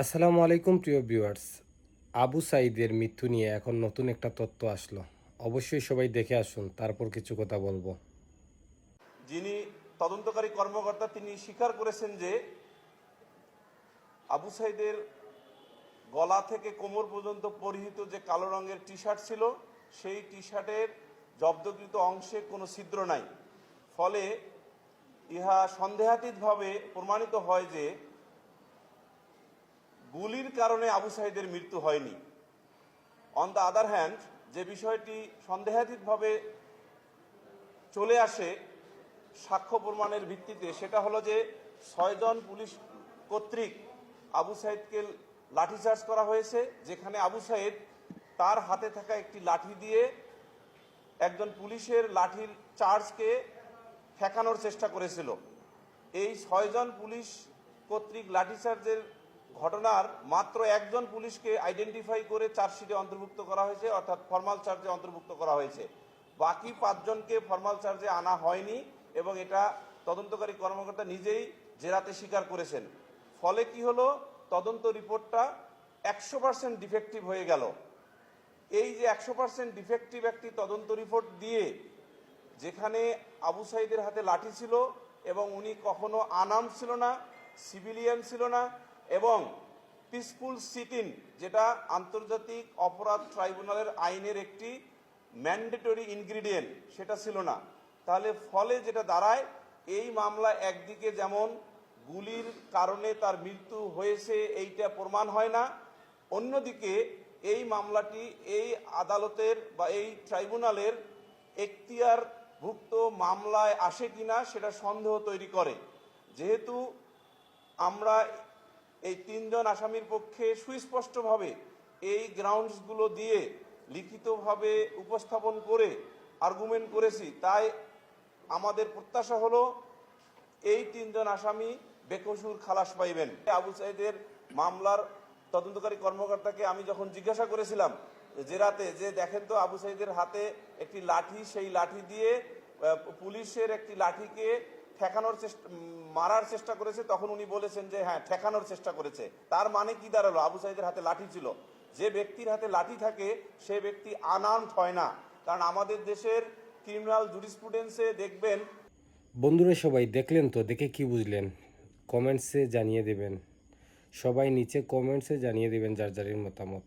আসসালামু আলাইকুম প্রিয় ভিউয়ার্স। আবু সাঈদের মৃত্যু নিয়ে এখন নতুন একটা তথ্য আসলো। অবশ্যই সবাই দেখে আসুন, তারপর কিছু কথা বলবো। যিনি তদন্তকারী কর্মকর্তা তিনি স্বীকার করেছেন যে আবু সাঈদের গলা থেকে কোমর পর্যন্ত পরিহিত যে কালো রঙের টি শার্ট ছিল সেই টি শার্টের জব্দকৃত অংশে কোনো ছিদ্র নাই। ফলে ইহা সন্দেহাতীতভাবে প্রমাণিত হয় যে গুলির কারণে আবু সাঈদের মৃত্যু হয়নি। অন দ্য আদার হ্যান্ড, যে বিষয়টি সন্দেহাতীতভাবে চলে আসে সাক্ষ্য প্রমাণের ভিত্তিতে, সেটা হলো যে 6 জন পুলিশ কর্তৃক আবু সাঈদকে লাঠিচার্জ করা হয়েছে, যেখানে আবু সাঈদ তার হাতে থাকা একটি লাঠি দিয়ে একজন পুলিশের লাঠির চার্জকে ঠেকানোর চেষ্টা করেছিল। এই 6 জন পুলিশ কর্তৃক লাঠিচার্জের ঘটনার মাত্র একজন পুলিশকে আইডেন্টিফাই করে চার্জশিটে অন্তর্ভুক্ত করা হয়েছে, অর্থাৎ ফরমাল চার্জে অন্তর্ভুক্ত করা হয়েছে। বাকি 5 জনকে ফরমাল চার্জে আনা হয়নি এবং এটা তদন্তকারী কর্মকর্তা নিজেই জেরাতে স্বীকার করেছেন। ফলে কি হলো, তদন্ত রিপোর্টটা 100% ডিফেক্টিভ হয়ে গেল। এই যে 100% ডিফেক্টিভ একটি তদন্ত রিপোর্ট দিয়ে, যেখানে আবু সাঈদের হাতে লাঠি ছিল এবং উনি কখনো আনআর্মড ছিল না, সিভিলিয়ান ছিল না, এবং পিসফুল সিট ইন, যেটা আন্তর্জাতিক অপরাধ ট্রাইব্যুনালের আইনের একটি ম্যান্ডেটরি ইনগ্রিডিয়েন্ট, সেটা ছিল না। তাহলে ফলে যেটা দাঁড়ায়, এই মামলা একদিকে যেমন গুলির কারণে তার মৃত্যু হয়েছে এইটা প্রমাণ হয় না, অন্যদিকে এই মামলাটি এই আদালতের বা এই ট্রাইব্যুনালের এখতিয়ারভুক্ত মামলায় আসে কিনা সেটা সন্দেহ তৈরি করে। যেহেতু আমরা এই 3 জন আসামির পক্ষে সুস্পষ্টভাবে এই গ্রাউন্ডসগুলো দিয়ে লিখিতভাবে উপস্থাপন করে আর্গুমেন্ট করেছি, তাই আমাদের প্রত্যাশা হলো এই 3 জন আসামি বেকসুর খালাস পাইবেন। আবু সাঈদের মামলার তদন্তকারী কর্মকর্তাকে আমি যখন জিজ্ঞাসা করেছিলাম জেরাতে, যে দেখেন তো আবু সাঈদের হাতে একটি লাঠি, সেই লাঠি দিয়ে পুলিশের একটি লাঠিকে ঠেকানোর চেষ্টা, মারার চেষ্টা করেছে, তখন উনি বলেছেন যে হ্যাঁ, ঠেকানোর চেষ্টা করেছে। তার মানে কি দাঁড়ালো? আবু সাঈদের হাতে লাঠি ছিল। যে ব্যক্তির হাতে লাঠি থাকে সে ব্যক্তি আনআর্মড হয় না, কারণ আমাদের দেশের ক্রিমিনাল জুরিসপ্রুডেন্সে দেখবেন। বন্ধুরা সবাই দেখলেন তো, দেখে কি বুঝলেন কমেন্টসে জানিয়ে দেবেন। সবাই নিচে কমেন্টসে জানিয়ে দেবেন যার যার মতামত।